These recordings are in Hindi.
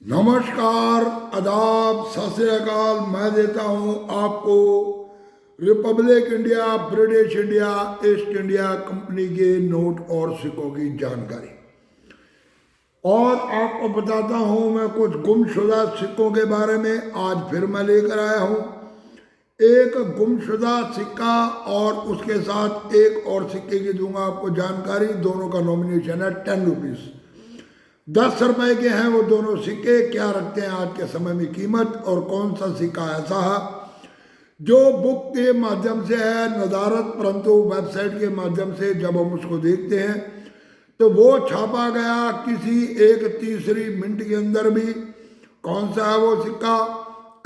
नमस्कार, आदाब, सत श्री अकाल। मैं देता हूं आपको Republic India, British India, east India company के नोट और सिक्कों की जानकारी। और आपको बताता हूं मैं कुछ गुमशुदा सिक्कों के बारे में। आज फिर मैं लेकर आया हूं एक गुमशुदा सिक्का और उसके साथ एक और सिक्के की दूंगा आपको जानकारी। दोनों का नॉमिनेशन है 10 रुपीज़। 10 रुपए के हैं वो दोनों सिक्के। क्या रखते हैं आज के समय में कीमत, और कौन सा सिक्का ऐसा है जो बुक के माध्यम से है नदारत, परंतु वेबसाइट के माध्यम से जब हम उसको देखते हैं तो वो छापा गया किसी एक तीसरी मिनट के अंदर भी। कौन सा है वो सिक्का,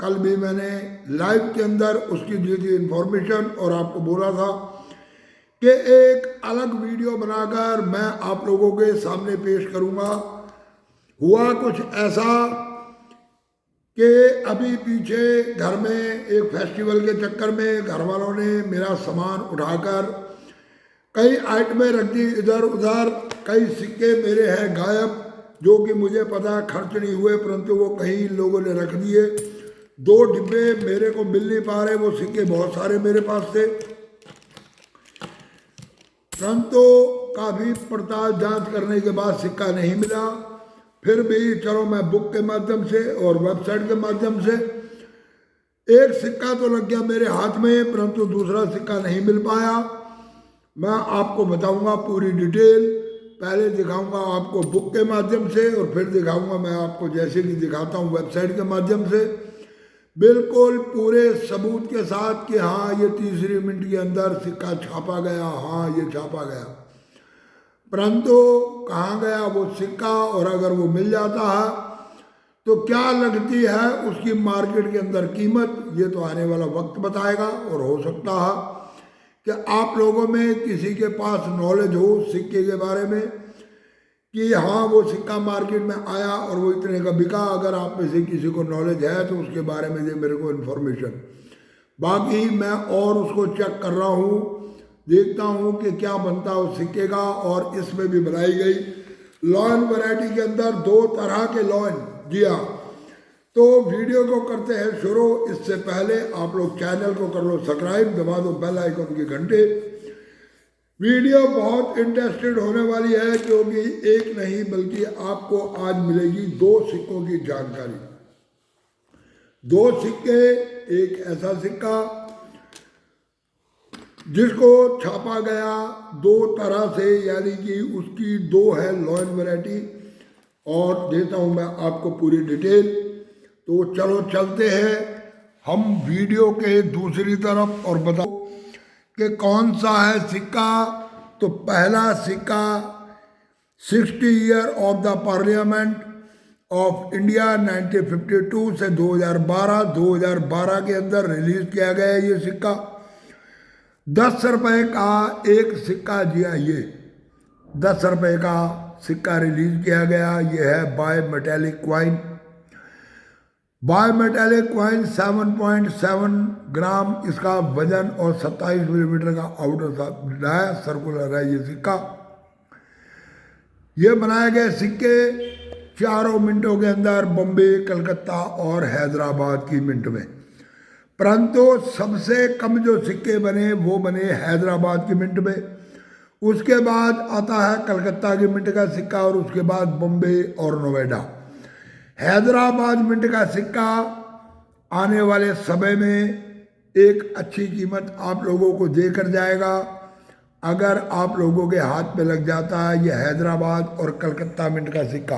कल भी मैंने लाइव के अंदर उसकी दी थी इन्फॉर्मेशन और आपको बोला था कि एक अलग वीडियो बनाकर मैं आप लोगों के सामने पेश करूंगा। हुआ कुछ ऐसा कि अभी पीछे घर में एक फेस्टिवल के चक्कर में घर वालों ने मेरा सामान उठाकर कई आइटमें रख दी इधर उधर। कई सिक्के मेरे हैं गायब, जो कि मुझे पता खर्च नहीं हुए, परंतु वो कहीं लोगों ने रख दिए। 2 डिब्बे मेरे को मिल नहीं पा रहे। वो सिक्के बहुत सारे मेरे पास थे, परंतु काफ़ी पड़ताल जांच करने के बाद सिक्का नहीं मिला। फिर भी चलो मैं बुक के माध्यम से और वेबसाइट के माध्यम से एक सिक्का तो लग गया मेरे हाथ में, परंतु दूसरा सिक्का नहीं मिल पाया। मैं आपको बताऊंगा पूरी डिटेल। पहले दिखाऊंगा आपको बुक के माध्यम से और फिर दिखाऊंगा मैं आपको जैसे कि दिखाता हूं वेबसाइट के माध्यम से, बिल्कुल पूरे सबूत के साथ कि हाँ ये तीसरी मिनट के अंदर सिक्का छापा गया, हाँ ये छापा गया। परंतु कहाँ गया वो सिक्का, और अगर वो मिल जाता है तो क्या लगती है उसकी मार्केट के अंदर कीमत, ये तो आने वाला वक्त बताएगा। और हो सकता है कि आप लोगों में किसी के पास नॉलेज हो सिक्के के बारे में कि हाँ वो सिक्का मार्केट में आया और वो इतने का बिका। अगर आप में से किसी को नॉलेज है तो उसके बारे में दे मेरे को इन्फॉर्मेशन। बाकी मैं और उसको चेक कर रहा हूँ, देखता हूँ कि क्या बनता है उस सिक्के का। और इसमें भी बनाई गई लॉयन वैरायटी के अंदर 2 तरह के लॉयन। जी हाँ, तो वीडियो को करते हैं शुरू। इससे पहले आप लोग चैनल को कर लो सब्सक्राइब, दबा दो बेल आइकन के घंटे। वीडियो बहुत इंटरेस्टेड होने वाली है क्योंकि एक नहीं बल्कि आपको आज मिलेगी 2 सिक्कों की जानकारी। 2 सिक्के, एक ऐसा सिक्का जिसको छापा गया 2 तरह से, यानी कि उसकी 2 है लॉयन वैरायटी। और देता हूं मैं आपको पूरी डिटेल। तो चलो चलते हैं हम वीडियो के दूसरी तरफ और बताओ कि कौन सा है सिक्का। तो पहला सिक्का 60 year of the parliament of India 1952 से 2012 के अंदर रिलीज किया गया है ये सिक्का। 10 रुपए का एक सिक्का। जी हाँ, ये 10 रुपए का सिक्का रिलीज किया गया। ये है bimetallic coin. Bimetallic coin 7.7 gram इसका वजन और 27 मिलीमीटर का आउटर है, सर्कुलर है ये सिक्का। ये बनाए गए सिक्के 4 मिनटों के अंदर बम्बे, कलकत्ता और हैदराबाद की मिंट में। परंतु सबसे कम जो सिक्के बने वो बने हैदराबाद की मिंट में। उसके बाद आता है कलकत्ता की मिंट का सिक्का और उसके बाद बम्बे और नोएडा। हैदराबाद मिंट का सिक्का आने वाले समय में एक अच्छी कीमत आप लोगों को देकर जाएगा अगर आप लोगों के हाथ में लग जाता है ये हैदराबाद और कलकत्ता मिंट का सिक्का।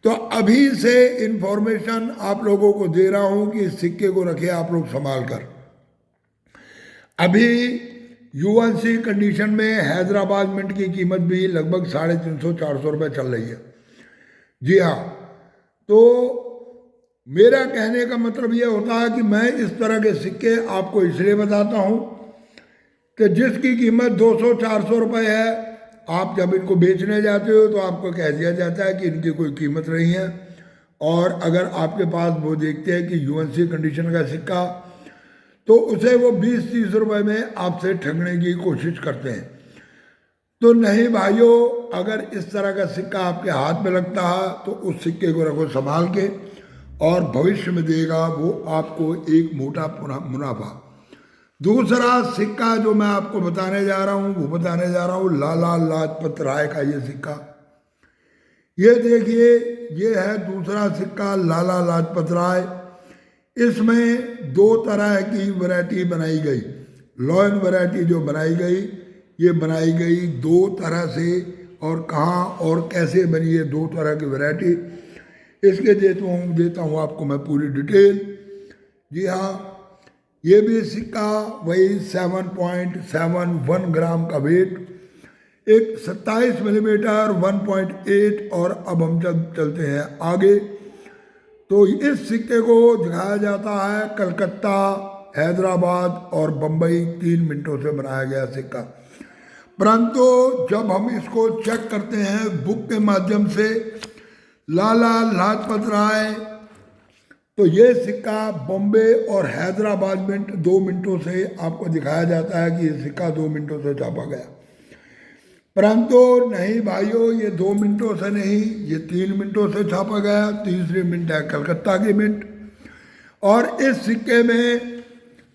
तो अभी से इंफॉर्मेशन आप लोगों को दे रहा हूं कि इस सिक्के को रखे आप लोग संभाल कर। अभी यूएनसी कंडीशन में हैदराबाद मिंट की कीमत भी लगभग 350-400 रुपये चल रही है। जी हाँ, तो मेरा कहने का मतलब ये होता है कि मैं इस तरह के सिक्के आपको इसलिए बताता हूँ कि जिसकी कीमत 200-400 रुपये है, आप जब इनको बेचने जाते हो तो आपको कह दिया जाता है कि इनकी कोई कीमत नहीं है। और अगर आपके पास वो देखते हैं कि यूएनसी कंडीशन का सिक्का, तो उसे वो 20-30 रुपये में आपसे ठगने की कोशिश करते हैं। तो नहीं भाइयों, अगर इस तरह का सिक्का आपके हाथ में लगता है तो उस सिक्के को रखो संभाल के, और भविष्य में देगा वो आपको एक मोटा मुनाफा। दूसरा सिक्का जो मैं आपको बताने जा रहा हूँ, वो बताने जा रहा हूँ लाला लाजपत राय का ये सिक्का। ये देखिए, ये है दूसरा सिक्का लाला लाजपत राय। इसमें दो तरह की वैरायटी बनाई गई। लॉयन वैरायटी जो बनाई गई, ये बनाई गई दो तरह से, और कहाँ और कैसे बनी है दो तरह की वैरायटी, इसके देता हूँ आपको मैं पूरी डिटेल। जी हाँ, ये भी सिक्का वही 7.71 ग्राम का वेट, एक 27 मिलीमीटर 1.8। और अब हम जब चलते हैं आगे, तो इस सिक्के को दिखाया जाता है कलकत्ता, हैदराबाद और बम्बई, 3 मिनटों से बनाया गया सिक्का। परंतु जब हम इसको चेक करते हैं बुक के माध्यम से, लाला लाजपत राय, तो ये सिक्का बॉम्बे और हैदराबाद में 2 मिनटों से आपको दिखाया जाता है कि ये सिक्का 2 मिनटों से छापा गया। परंतु नहीं भाइयों, ये 2 मिनटों से नहीं, ये 3 मिनटों से छापा गया। तीसरी मिनट है कलकत्ता की मिनट। और इस सिक्के में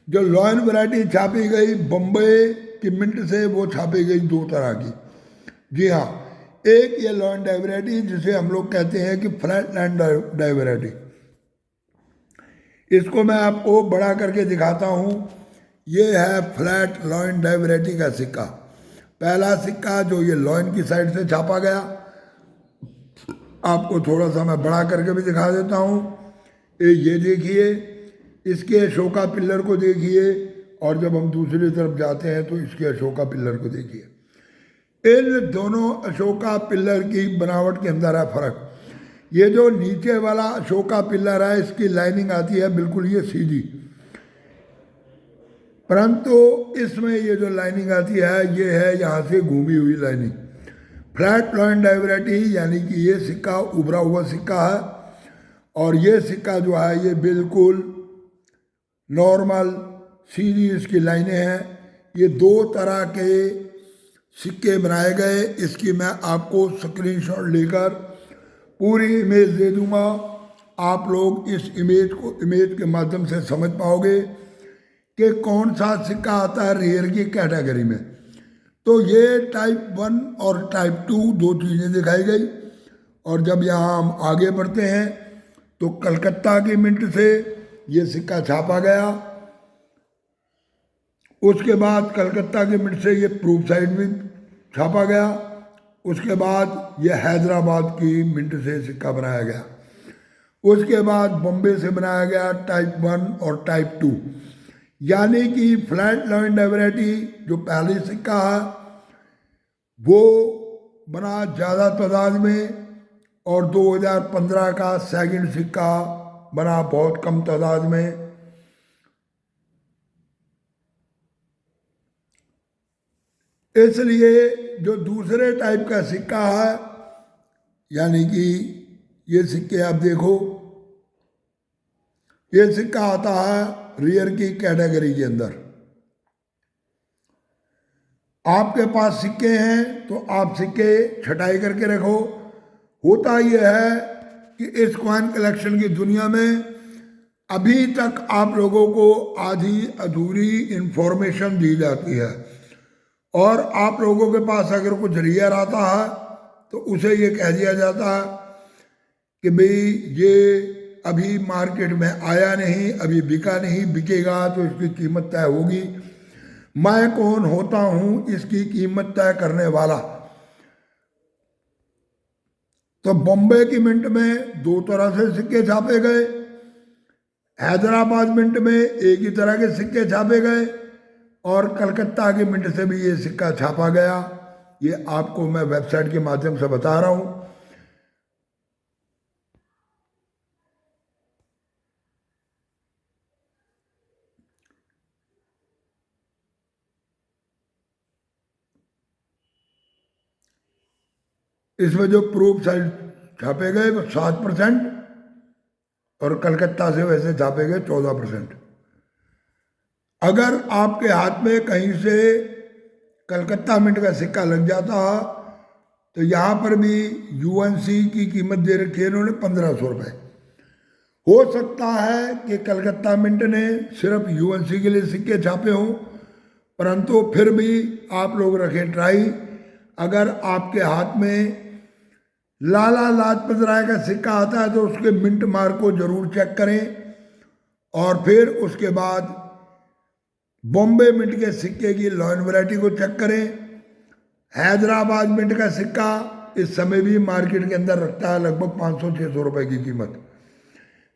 जो लॉयन वैरायटी छापी गई बम्बई की मिंट से, वो छापी गई दो तरह की। जी हाँ, एक ये लॉयन डाई वैरायटी जिसे हम लोग कहते हैं कि फ्लैट लैंड डाई वैरायटी। इसको मैं आपको बड़ा करके दिखाता हूँ। ये है फ्लैट लॉयन डाई वैरायटी का सिक्का। पहला सिक्का जो ये लॉयन की साइड से छापा गया, आपको थोड़ा सा मैं बड़ा करके भी दिखा देता हूँ। ये देखिए, इसके अशोका पिल्लर को देखिए, और जब हम दूसरी तरफ जाते हैं तो इसके अशोका पिल्लर को देखिए। इन दोनों अशोका पिल्लर की बनावट के अंदर है फर्क। ये जो नीचे वाला अशोका पिल्लर है, इसकी लाइनिंग आती है बिल्कुल ये सीधी, परंतु इसमें ये जो लाइनिंग आती है, ये है यहाँ से घूमी हुई lining. Flat lion die variety यानी कि ये सिक्का उभरा हुआ सिक्का है, और ये सिक्का जो है ये बिल्कुल नॉर्मल सीधी इसकी लाइनें हैं। ये दो तरह के सिक्के बनाए गए। इसकी मैं आपको स्क्रीनशॉट लेकर पूरी इमेज दे दूंगा। आप लोग इस इमेज के माध्यम से समझ पाओगे कि कौन सा सिक्का आता है रेयर की कैटेगरी में। तो ये टाइप 1 और टाइप 2 दो चीज़ें दिखाई गई। और जब यहाँ हम आगे बढ़ते हैं तो कलकत्ता की मिंट से ये सिक्का छापा गया। उसके बाद कलकत्ता की मिंट से ये प्रूफ साइड में छापा गया। उसके बाद ये हैदराबाद की मिंट से सिक्का बनाया गया। उसके बाद बॉम्बे से बनाया गया टाइप 1 और टाइप 2, यानी कि फ्लैट लॉयन डाई वैरायटी जो पहली सिक्का है वो बना ज़्यादा तादाद में, और 2015 का सेकंड सिक्का बना बहुत कम तादाद में। इसलिए जो दूसरे टाइप का सिक्का है, यानी कि ये सिक्के आप देखो, ये सिक्का आता है रियर की कैटेगरी के अंदर। आपके पास सिक्के हैं तो आप सिक्के छटाई करके रखो। होता यह है कि इस कॉइन कलेक्शन की दुनिया में अभी तक आप लोगों को आधी अधूरी इंफॉर्मेशन दी जाती है, और आप लोगों के पास अगर कुछ रियर आता है तो उसे ये कह दिया जाता है कि भाई ये अभी मार्केट में आया नहीं, अभी बिका नहीं, बिकेगा तो इसकी कीमत तय होगी। मैं कौन होता हूं इसकी कीमत तय करने वाला। तो बॉम्बे की मिंट में दो तरह से सिक्के छापे गए, हैदराबाद मिंट में एक ही तरह के सिक्के छापे गए, और कलकत्ता की मिंट से भी ये सिक्का छापा गया। ये आपको मैं वेबसाइट के माध्यम से बता रहा हूं। इसमें जो प्रूफ साइड छापे गए वो 7%, और कलकत्ता से वैसे छापे गए 14%। अगर आपके हाथ में कहीं से कलकत्ता मिंट का सिक्का लग जाता। तो यहाँ पर भी यूएनसी की कीमत दे रखी है इन्होंने 1500 रुपये। हो सकता है कि कलकत्ता मिंट ने सिर्फ यूएनसी के लिए सिक्के छापे हों, परंतु फिर भी आप लोग रखें ट्राई। अगर आपके हाथ में लाला लाजपत राय का सिक्का आता है तो उसके मिंट मार्क को जरूर चेक करें, और फिर उसके बाद बॉम्बे मिंट के सिक्के की लॉयन वैरायटी को चेक करें। हैदराबाद मिंट का सिक्का इस समय भी मार्केट के अंदर रखता है लगभग 500-600 रुपए की कीमत।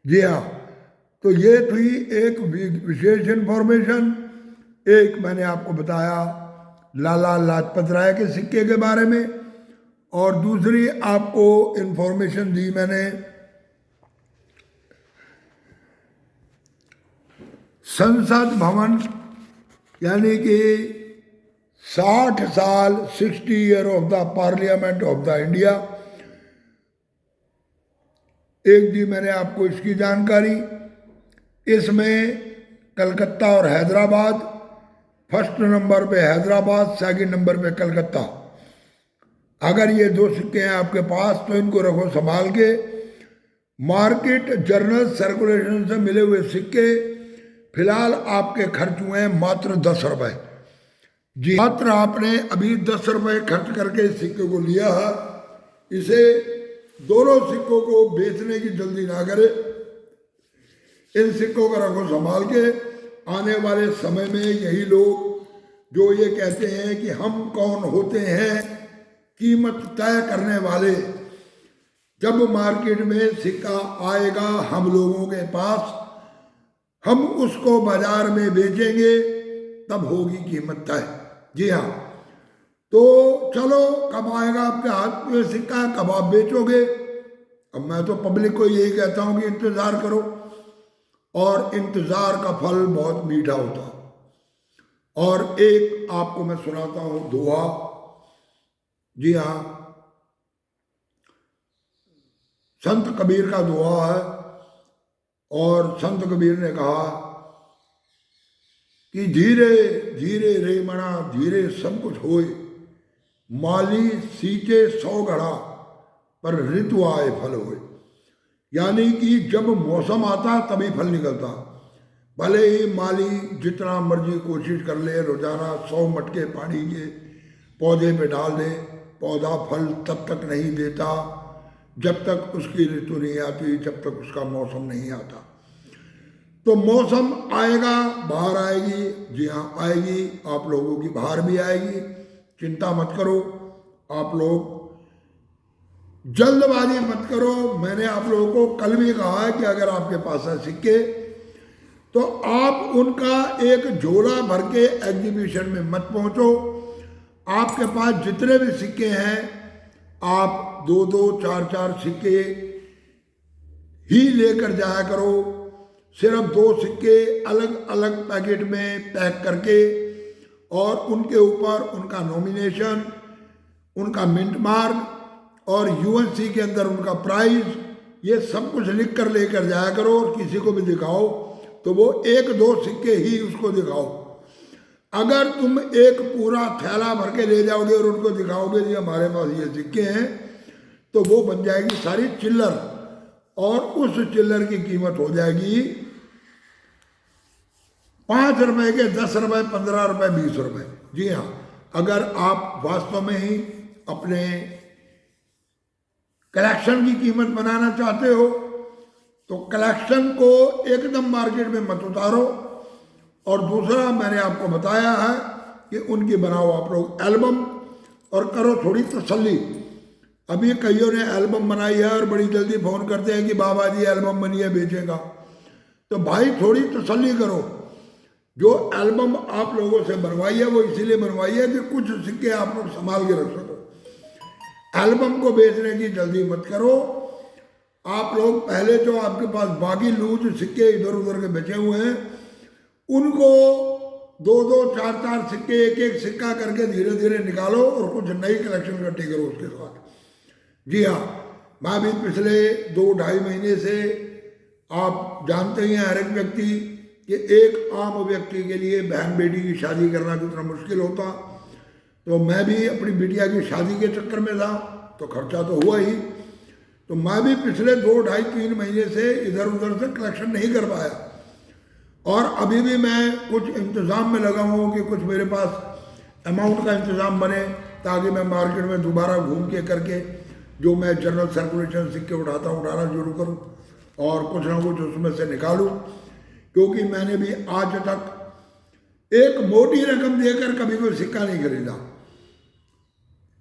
जी हाँ, तो ये थी एक विशेष इन्फॉर्मेशन। एक मैंने आपको बताया लाला लाजपत राय के सिक्के के बारे में, और दूसरी आपको इन्फॉर्मेशन दी मैंने संसद भवन, यानी कि 60 साल 60 year of the parliament of the India. एक दी मैंने आपको इसकी जानकारी। इसमें कलकत्ता और हैदराबाद, फर्स्ट नंबर पे हैदराबाद, सेकंड नंबर पे कलकत्ता। अगर ये दो सिक्के हैं आपके पास तो इनको रखो संभाल के। मार्केट जर्नल सर्कुलेशन से मिले हुए सिक्के फिलहाल आपके खर्च हुए हैं मात्र 10 रुपए। जी, मात्र आपने अभी 10 रुपए खर्च करके इस सिक्के को लिया है। इसे दोनों सिक्कों को बेचने की जल्दी ना करें। इन सिक्कों को रखो संभाल के। आने वाले समय में यही लोग जो ये कहते हैं कि हम कौन होते हैं कीमत तय करने वाले, जब मार्केट में सिक्का आएगा हम लोगों के पास, हम उसको बाजार में बेचेंगे, तब होगी कीमत तय। जी हाँ, तो चलो, कब आएगा आपके हाथ में सिक्का, कब आप बेचोगे। अब मैं तो पब्लिक को यही कहता हूँ कि इंतज़ार करो, और इंतज़ार का फल बहुत मीठा होता। और एक आपको मैं सुनाता हूँ दोहा। जी हाँ, संत कबीर का दोहा है, और संत कबीर ने कहा कि धीरे धीरे रे मना धीरे सब कुछ होए, माली सींचे 100 घड़ा पर ऋतु आए फल होए। यानी कि जब मौसम आता तभी फल निकलता। भले ही माली जितना मर्जी कोशिश कर ले, रोजाना 100 मटके पानी के पौधे पे डाल दे, पौधा फल तब तक नहीं देता जब तक उसकी ऋतु नहीं आती, जब तक उसका मौसम नहीं आता। तो मौसम आएगा, बाहर आएगी। जी हाँ, आएगी, आप लोगों की बाहर भी आएगी, चिंता मत करो। आप लोग जल्दबाजी मत करो। मैंने आप लोगों को कल भी कहा है कि अगर आपके पास है सिक्के तो आप उनका एक झोला भर के एग्जीबिशन में मत पहुंचो। आपके पास जितने भी सिक्के हैं आप 2-2, 4-4 सिक्के ही लेकर जाया करो। सिर्फ 2 सिक्के अलग अलग पैकेट में पैक करके, और उनके ऊपर उनका नॉमिनेशन, उनका मिंट मार्क और यूएनसी के अंदर उनका प्राइस, ये सब कुछ लिख कर लेकर जाया करो। और किसी को भी दिखाओ तो वो 1-2 सिक्के ही उसको दिखाओ। अगर तुम एक पूरा थैला भर के ले जाओगे और उनको दिखाओगे कि हमारे पास ये सिक्के हैं, तो वो बन जाएगी सारी चिल्लर, और उस चिल्लर की कीमत हो जाएगी 5 रुपए के 10 रुपए, 15 रुपए, 20 रुपए। जी हाँ, अगर आप वास्तव में ही अपने कलेक्शन की कीमत बनाना चाहते हो तो कलेक्शन को एकदम मार्केट में मत उतारो। और दूसरा मैंने आपको बताया है कि उनकी बनाओ आप लोग एल्बम, और करो थोड़ी तसल्ली। अभी कईयों ने एल्बम बनाई है और बड़ी जल्दी फोन करते हैं कि बाबा जी एल्बम बनी है, बेचेगा। तो भाई थोड़ी तसल्ली करो। जो एल्बम आप लोगों से बनवाई है वो इसीलिए बनवाई है कि कुछ सिक्के आप लोग संभाल के रख सको। एल्बम को बेचने की जल्दी मत करो। आप लोग पहले जो आपके पास बाकी लूज सिक्के इधर उधर के बचे हुए हैं उनको 2-2, 4-4 सिक्के, एक सिक्का करके धीरे धीरे निकालो और कुछ नई कलेक्शन इकट्ठी करो उसके साथ। जी हाँ, मैं भी पिछले 2-2.5 महीने से, आप जानते ही हैं हर एक व्यक्ति कि एक आम व्यक्ति के लिए बहन बेटी की शादी करना कितना मुश्किल होता। तो मैं भी अपनी बिटिया की शादी के चक्कर में था, तो खर्चा तो हुआ ही। तो मैं भी पिछले 2, 2.5, 3 महीने से इधर उधर से कलेक्शन नहीं कर पाया, और अभी भी मैं कुछ इंतज़ाम में लगा हूँ कि कुछ मेरे पास अमाउंट का इंतज़ाम बने, ताकि मैं मार्केट में दोबारा घूम के करके जो मैं जनरल सर्कुलेशन सिक्के उठाना शुरू करूँ और कुछ ना कुछ उसमें से निकालूँ। क्योंकि मैंने भी आज तक एक मोटी रकम देकर कभी कोई सिक्का नहीं खरीदा।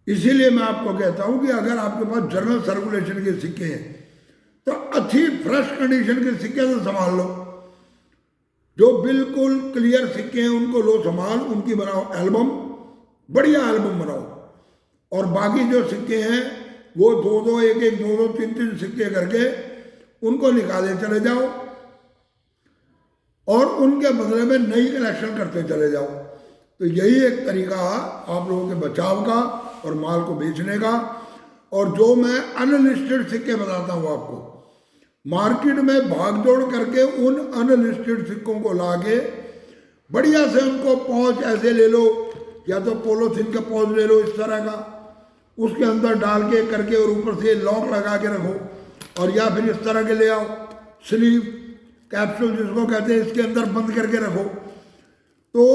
इसीलिए मैं आपको कहता हूं कि अगर आपके पास जनरल सर्कुलेशन के सिक्के हैं तो अच्छी फ्रेश कंडीशन के सिक्के से संभाल लो। जो बिल्कुल क्लियर सिक्के हैं उनको लो संभाल, उनकी बनाओ एल्बम, बढ़िया एल्बम बनाओ। और बाकी जो सिक्के हैं वो 2-2, 1-1, 2-2, 3-3 सिक्के करके उनको निकाले चले जाओ और उनके बदले में नई कलेक्शन करते चले जाओ। तो यही एक तरीका आप लोगों के बचाव का और माल को बेचने का। और जो मैं अनलिस्टेड सिक्के बताता हूँ आपको, मार्केट में भागदौड़ करके उन अनलिस्टेड सिक्कों को लाके बढ़िया से उनको पॉच ऐसे ले लो, या तो पोलोथीन का पॉच ले लो इस तरह का, उसके अंदर डाल के करके और ऊपर से लॉक लगा के रखो, और या फिर इस तरह के ले आओ स्लीव कैप्सूल जिसको कहते हैं, इसके अंदर बंद करके रखो। तो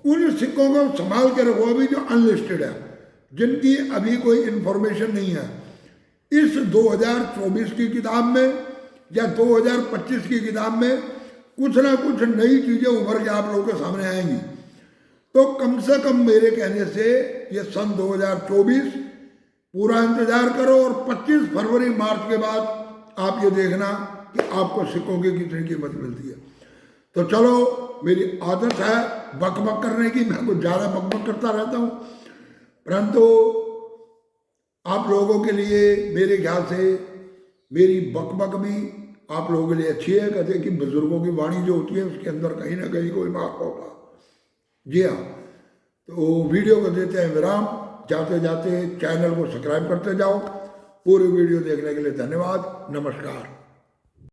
उन सिक्कों को संभाल के रखो अभी जो अनलिस्टेड है, जिनकी अभी कोई इंफॉर्मेशन नहीं है। इस 2024 की किताब में या 2025 की किताब में कुछ ना कुछ नई चीज़ें उभर के आप लोगों के सामने आएंगी। तो कम से कम मेरे कहने से ये सन 2024 पूरा इंतजार करो, और 25 फरवरी मार्च के बाद आप ये देखना कि आपको सिक्कों की कितनी कीमत मिलती है। तो चलो, मेरी आदत है बकबक करने की, मैं कुछ ज़्यादा बकबक करता रहता हूँ, परंतु आप लोगों के लिए मेरे ख्याल से मेरी बकबक भी आप लोगों के लिए अच्छी है। कहते हैं कि बुजुर्गों की वाणी जो होती है उसके अंदर कहीं ना कहीं कोई मार्ग होगा। जी हाँ, तो वीडियो को देते हैं विराम। जाते जाते चैनल को सब्सक्राइब करते जाओ। पूरी वीडियो देखने के लिए धन्यवाद। नमस्कार।